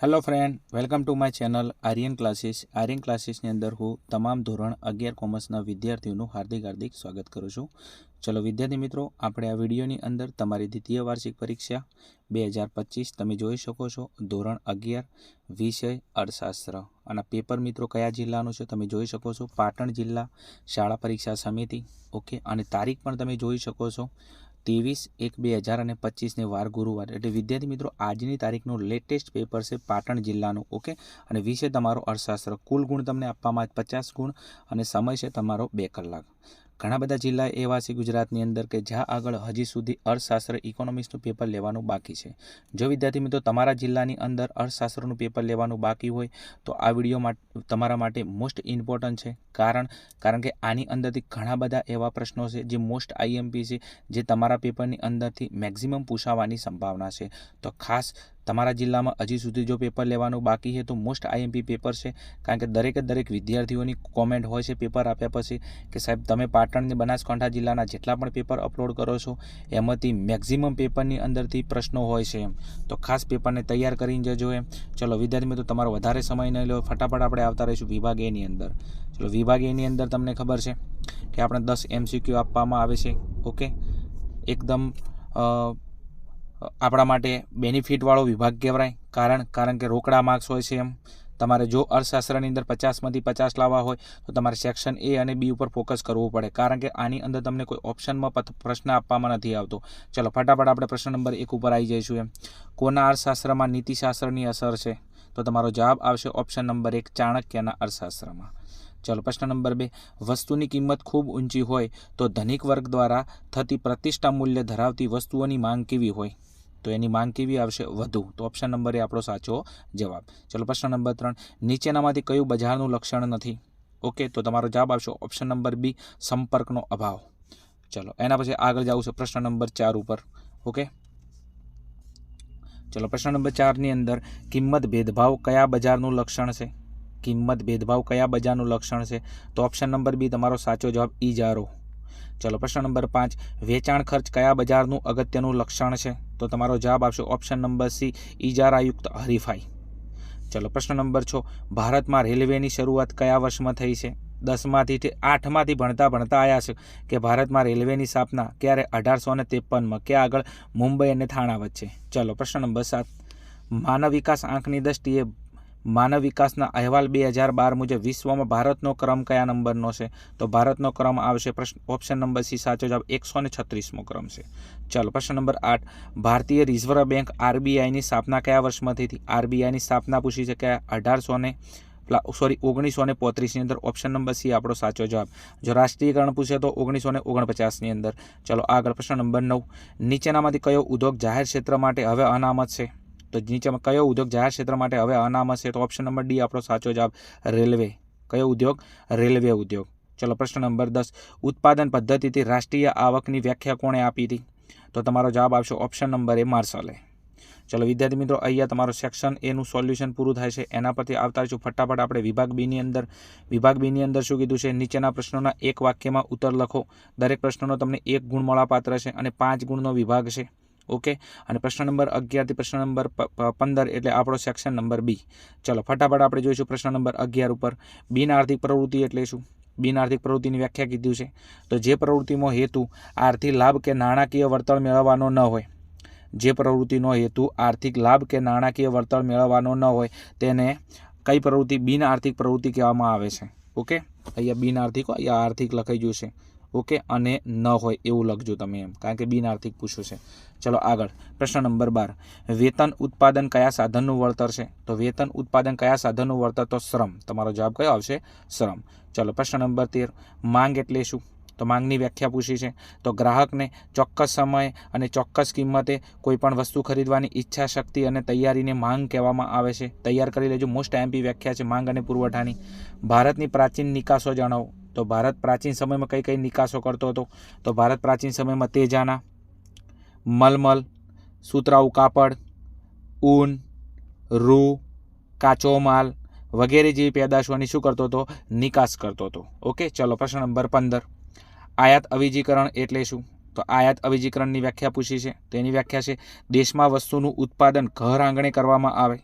Hello friend, welcome to my channel Aryan classes. Aryan ક્લાસીસની અંદર હું તમામ ધોરણ 11 કોમર્સના વિદ્યાર્થીઓનું હાર્દિક સ્વાગત કરું છું. ચલો વિદ્યાર્થી મિત્રો, આપણે આ વિડીયોની અંદર તમારી દ્વિતીય વાર્ષિક પરીક્ષા 2025 તમે જોઈ શકો છો. ધોરણ 11 વિષય અર્થશાસ્ત્ર. અને પેપર મિત્રો કયા જિલ્લાનું છે તમે જોઈ શકો છો. પાટણ જિલ્લા શાળા પરીક્ષા સમિતિ. ઓકે, અને તારીખ પણ તમે જોઈ શકો છો 23/1/2025 વાર ગુરુવાર. એટલે વિદ્યાર્થી મિત્રો આજની તારીખનું લેટેસ્ટ પેપર છે પાટણ જિલ્લાનું. ઓકે, અને વિષય તમારો અર્થશાસ્ત્ર. કુલ ગુણ તમને આપવામાં 50 ગુણ અને સમય છે તમારો 2 કલાક. ઘણા બધા જિલ્લા એવા છે ગુજરાતની અંદર કે જ્યાં આગળ હજી સુધી અર્થશાસ્ત્ર ઇકોનોમિક્સનું પેપર લેવાનું બાકી છે. જો વિદ્યાર્થી મિત્રો તમારા જિલ્લાની અંદર અર્થશાસ્ત્રનું પેપર લેવાનું બાકી હોય તો આ વિડીયો તમારા માટે મોસ્ટ ઇમ્પોર્ટન્ટ છે. કારણ કે આની અંદરથી ઘણા બધા એવા પ્રશ્નો છે જે મોસ્ટ આઈએમપી છે, જે તમારા પેપરની અંદરથી મેક્સિમમ પૂછાવાની સંભાવના છે. તો ખાસ તમારા જિલ્લામાં હજી સુધી જો પેપર લેવાનું બાકી છે તો મોસ્ટ આઈએમપી પેપર છે. કારણ કે દરેક વિદ્યાર્થીઓની કોમેન્ટ હોય છે પેપર આપ્યા પછી કે સાહેબ તમે પાટણ બનાસકાંઠા જિલ્લાના જેટલા પણ પેપર અપલોડ કરો છો એમાંથી મેક્સિમમ પેપરની અંદરથી પ્રશ્નો હોય છે એમ. તો ખાસ પેપરને તૈયાર કરીને જજો એમ. ચલો વિદ્યાર્થી મિત્રો તમારો વધારે સમય નહીં લો, ફટાફટ આપણે આવતા રહીશું વિભાગ એની અંદર. ચલો વિભાગ એની અંદર તમને ખબર છે કે આપણે 10 MCQ આપવામાં આવે છે. ઓકે, એકદમ આપણા માટે બેનિફિટવાળો વિભાગ કહેવાય. કારણ કે રોકડા માર્ક્સ હોય છે એમ. તમારે જો અર્થશાસ્ત્રની અંદર 50માંથી 50 લાવવા હોય તો તમારે સેક્શન A અને B ઉપર ફોકસ કરવું પડે. કારણ કે આની અંદર તમને કોઈ ઓપ્શનમાં પ્રશ્ન આપવામાં નથી આવતો. ચલો ફટાફટ આપણે પ્રશ્ન નંબર 1 ઉપર આવી જઈશું એમ. કોના અર્થશાસ્ત્રમાં નીતિશાસ્ત્રની અસર છે? તો તમારો જવાબ આવશે ઓપ્શન નંબર 1, ચાણક્યના અર્થશાસ્ત્રમાં. ચલો પ્રશ્ન નંબર 2, વસ્તુની કિંમત ખૂબ ઊંચી હોય તો ધનિક વર્ગ દ્વારા થતી પ્રતિષ્ઠા મૂલ્ય ધરાવતી વસ્તુઓની માંગ કેવી હોય? તો એની માંગ કેવી આવશે? વધુ. તો ઓપ્શન નંબર એ આપણો સાચો જવાબ. ચલો પ્રશ્ન નંબર 3, નીચેનામાંથી કયું બજારનું લક્ષણ નથી? ઓકે, તો તમારો જવાબ આવશે ઓપ્શન નંબર B, સંપર્કનો અભાવ. ચલો એના પછી આગળ જાવું છે પ્રશ્ન નંબર 4 ઉપર. ઓકે, ચલો પ્રશ્ન નંબર 4 ની અંદર કિંમત ભેદભાવ કયા બજારનું લક્ષણ છે? કિંમત ભેદભાવ કયા બજારનું લક્ષણ છે? તો ઓપ્શન નંબર B તમારો સાચો જવાબ, ઇજારો. ચલો પ્રશ્ન નંબર 5, વેચાણ ખર્ચ કયા બજારનું અગત્યનું લક્ષણ છે? તો તમારો જવાબ આવશે ઓપ્શન નંબર C, ઇજારાયુક્ત હરીફાઈ. ચલો પ્રશ્ન નંબર 6, ભારતમાં રેલવેની શરૂઆત કયા વર્ષમાં થઈ છે? 10માંથી 8માંથી ભણતા આવ્યા છે કે ભારતમાં રેલવેની સ્થાપના ક્યારે? 1853માં. ક્યાં આગળ? મુંબઈ અને થાણા વચ્ચે. ચલો પ્રશ્ન નંબર 7, માનવ વિકાસ આંકની દ્રષ્ટિએ માનવ વિકાસના અહેવાલ 2012 મુજબ વિશ્વમાં ભારતનો ક્રમ કયા નંબરનો છે? તો ભારતનો ક્રમ આવશે ઓપ્શન નંબર C, સાચો જવાબ 136મો ક્રમ છે. ચાલો પ્રશ્ન નંબર 8, ભારતીય રિઝર્વ બેંક RBIની સ્થાપના કયા વર્ષમાં થઈ હતી? RBIની સ્થાપના પૂછી છે કે 1935ની અંદર. ઓપ્શન નંબર C આપણો સાચો જવાબ. જો રાષ્ટ્રીયકરણ પૂછે તો 1949ની અંદર. ચલો આગળ પ્રશ્ન નંબર 9, નીચેનામાંથી કયો ઉદ્યોગ જાહેર ક્ષેત્ર માટે હવે અનામત છે? તો નીચેમાં કયો ઉદ્યોગ જાહેર ક્ષેત્ર માટે હવે અનામત છે? તો ઓપ્શન નંબર D આપણો સાચો જવાબ, રેલવે. કયો ઉદ્યોગ? રેલવે ઉદ્યોગ. ચલો પ્રશ્ન નંબર 10, ઉત્પાદન પદ્ધતિથી રાષ્ટ્રીય આવકની વ્યાખ્યા કોણે આપી હતી? તો તમારો જવાબ આવશે ઓપ્શન નંબર A, માર્શલે. ચલો વિદ્યાર્થી મિત્રો અહીંયા તમારો સેક્શન A નું સોલ્યુશન પૂરું થાય છે. એના પરથી આવતા રહીશું ફટાફટ આપણે વિભાગ B ની અંદર. વિભાગ B ની અંદર શું કીધું છે? નીચેના પ્રશ્નોના એક વાક્યમાં ઉત્તર લખો. દરેક પ્રશ્નનો તમને 1 ગુણ મળવાપાત્ર છે અને 5 ગુણનો વિભાગ છે. ઓકે, અને પ્રશ્ન નંબર 11 થી પ્રશ્ન નંબર 15 એટલે આપણો સેક્શન નંબર B. ચલો ફટાફટ આપણે જોઈશું પ્રશ્ન નંબર 11 ઉપર. બિનઆર્થિક પ્રવૃત્તિ એટલે શું? બિનઆર્થિક પ્રવૃત્તિની વ્યાખ્યા કીધું છે. તો જે પ્રવૃત્તિનો હેતુ આર્થિક લાભ કે નાણાકીય વળતર મેળવવાનો ન હોય, જે પ્રવૃત્તિનો હેતુ આર્થિક લાભ કે નાણાકીય વળતર મેળવવાનો ન હોય તેને કઈ પ્રવૃત્તિ? બિનઆર્થિક પ્રવૃત્તિ કહેવામાં આવે છે. ઓકે, અહીંયા બિનઆર્થિક, અહીંયા આર્થિક લખાઈ ગયું છે. ઓકે, અને ન હોય એવું લખજો તમે એમ, કારણ કે બિનઆર્થિક પૂછ્યું છે. ચલો આગળ પ્રશ્ન નંબર 12, વેતન ઉત્પાદન કયા સાધનનું વળતર છે? તો વેતન ઉત્પાદન કયા સાધનનું વળતર? તો શ્રમ. તમારો જવાબ કયો આવશે? શ્રમ. ચલો પ્રશ્ન નંબર 13, માંગ એટલે શું? તો માંગની વ્યાખ્યા પૂછી છે. તો ગ્રાહકને ચોક્કસ સમયે અને ચોક્કસ કિંમતે કોઈપણ વસ્તુ ખરીદવાની ઈચ્છા શક્તિ અને તૈયારીને માંગ કહેવામાં આવે છે. તૈયાર કરી લેજો, મોસ્ટ આઈએમપી વ્યાખ્યા છે માંગ અને પુરવઠાની. ભારતની પ્રાચીન નિકાસો જણાવો. તો ભારત પ્રાચીન સમયમાં કઈ નિકાસો કરતો હતો? તો ભારત પ્રાચીન સમયમાં તેજાના, મલમલ, સુતરાઉ કાપડ, ઊન, રૂ, કાચો માલ વગેરે જેવી પેદાશોની શું કરતો હતો? નિકાસ કરતો હતો. ઓકે, ચલો પ્રશ્ન નંબર 15, આયાત અવિજીકરણ એટલે શું? તો આયાત અવિજીકરણની વ્યાખ્યા પૂછી છે. તેની વ્યાખ્યા છે દેશમાં વસ્તુનું ઉત્પાદન ઘર આંગણે કરવામાં આવે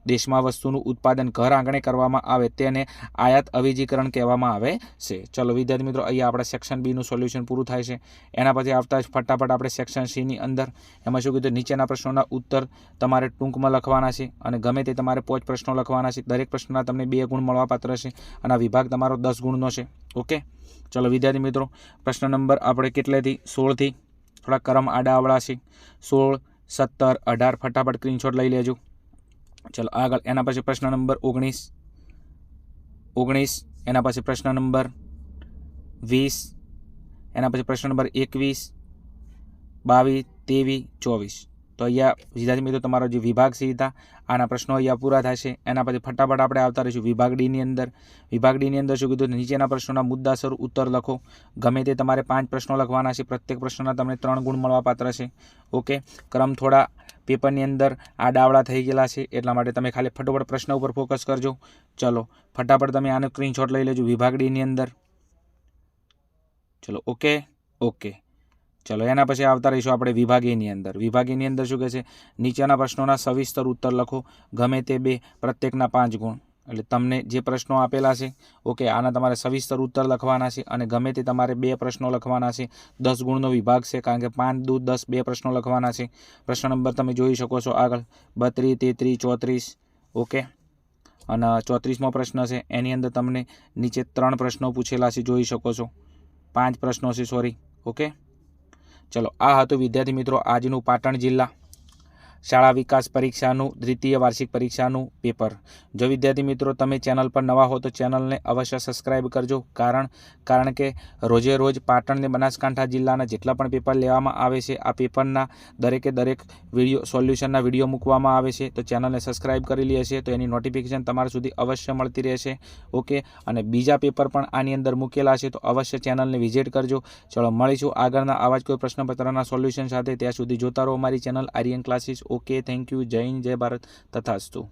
દેશમાં વસ્તુનું ઉત્પાદન ઘર આંગણે કરવામાં આવે તેને આયાત અવેજીકરણ કહેવામાં આવે છે. ચલો વિદ્યાર્થી મિત્રો, અહીંયા આપણે સેક્શન બીનું સોલ્યુશન પૂરું થાય છે. એના પછી આવતા જ ફટાફટ આપણે સેક્શન સીની અંદર એમાં શું કીધું, નીચેના પ્રશ્નોના ઉત્તર તમારે ટૂંકમાં લખવાના છે અને ગમે તે તમારે 5 પ્રશ્નો લખવાના છે. દરેક પ્રશ્નના તમને 2 ગુણ મળવાપાત્ર છે અને આ વિભાગ તમારો 10 ગુણનો છે. ઓકે, ચલો વિદ્યાર્થી મિત્રો, પ્રશ્ન નંબર આપણે કેટલેથી 16થી થોડા ક્રમ આડા આવડા છે. 16, 17, 18 ફટાફટ સ્ક્રીનશોટ લઈ લેજો. ચલો આગળ, એના પછી પ્રશ્ન નંબર 19, એના પછી પ્રશ્ન નંબર 20, એના પછી પ્રશ્ન નંબર 21, 22, 23, 24. તો અહીંયા વિદ્યાર્થી મિત્રો તમારો જે વિભાગ છે આના પ્રશ્નો અહીંયા પૂરા થશે. એના પછી ફટાફટ આપણે આવતા રહીશું વિભાગ ડીની અંદર. વિભાગ ડીની અંદર શું કીધું, નીચેના પ્રશ્નોના મુદ્દાસર ઉત્તર લખો. ગમે તે તમારે 5 પ્રશ્નો લખવાના છે. પ્રત્યેક પ્રશ્નના તમને 3 ગુણ મળવાપાત્ર છે. ઓકે, ક્રમ થોડા પેપરની અંદર આડાવડા થઈ ગયેલા છે એટલા માટે તમે ખાલી ફટાફટ પ્રશ્ન ઉપર ફોકસ કરજો. ચલો ફટાફટ તમે આનો સ્ક્રીનશોટ લઈ લેજો વિભાગ ડીની અંદર. ચલો ઓકે. ચલો એના પછી આવતા રહીશું આપણે વિભાગ એની અંદર. વિભાગ એની અંદર શું કહે છે, નીચેના પ્રશ્નોના સવિસ્તર ઉત્તર લખો. ગમે તે 2, પ્રત્યેકના 5 ગુણ. એટલે તમને જે પ્રશ્નો આપેલા છે ઓકે, આના તમારે સવિસ્તર ઉત્તર લખવાના છે અને ગમે તે તમારે 2 પ્રશ્નો લખવાના છે. 10 ગુણનો વિભાગ છે કારણ કે 5 દૂ 10, 2 પ્રશ્નો લખવાના છે. પ્રશ્ન નંબર તમે જોઈ શકો છો આગળ 32, 33, 34. ઓકે, અને 34મો પ્રશ્ન છે એની અંદર તમને નીચે 3 પ્રશ્નો પૂછેલા છે, જોઈ શકો છો. 5 પ્રશ્નો છે, સોરી. ઓકે, ચલો આ હતું વિદ્યાર્થી મિત્રો આજનું પાટણ જિલ્લા શાળા વિકાસ પરીક્ષાનું દ્વિતીય વાર્ષિક પરીક્ષાનું પેપર. જો વિદ્યાર્થી મિત્રો તમે ચેનલ પર નવા હો તો ચેનલને અવશ્ય સબસ્ક્રાઈબ કરજો. કારણ કે રોજે રોજ પાટણ ને બનાસકાંઠા જિલ્લાના જેટલા પણ પેપર લેવામાં આવે છે આ પેપરના દરેકે દરેક વિડીયો સોલ્યુશનના વિડીયો મૂકવામાં આવે છે. તો ચેનલને સબસ્ક્રાઈબ કરી લે છે તો એની નોટિફિકેશન તમારા સુધી અવશ્ય મળતી રહેશે. ઓકે, અને બીજા પેપર પણ આની અંદર મૂકેલા છે તો અવશ્ય ચેનલને વિઝિટ કરજો. ચલો મળીશું આગળના આવા જ કોઈ પ્રશ્નપત્રના સોલ્યુશન સાથે. ત્યાં સુધી જોતા રહો અમારી channel Aryan classes. Okay, thank you. જય હિન્દ, જય ભારત, તથાસ્તુ.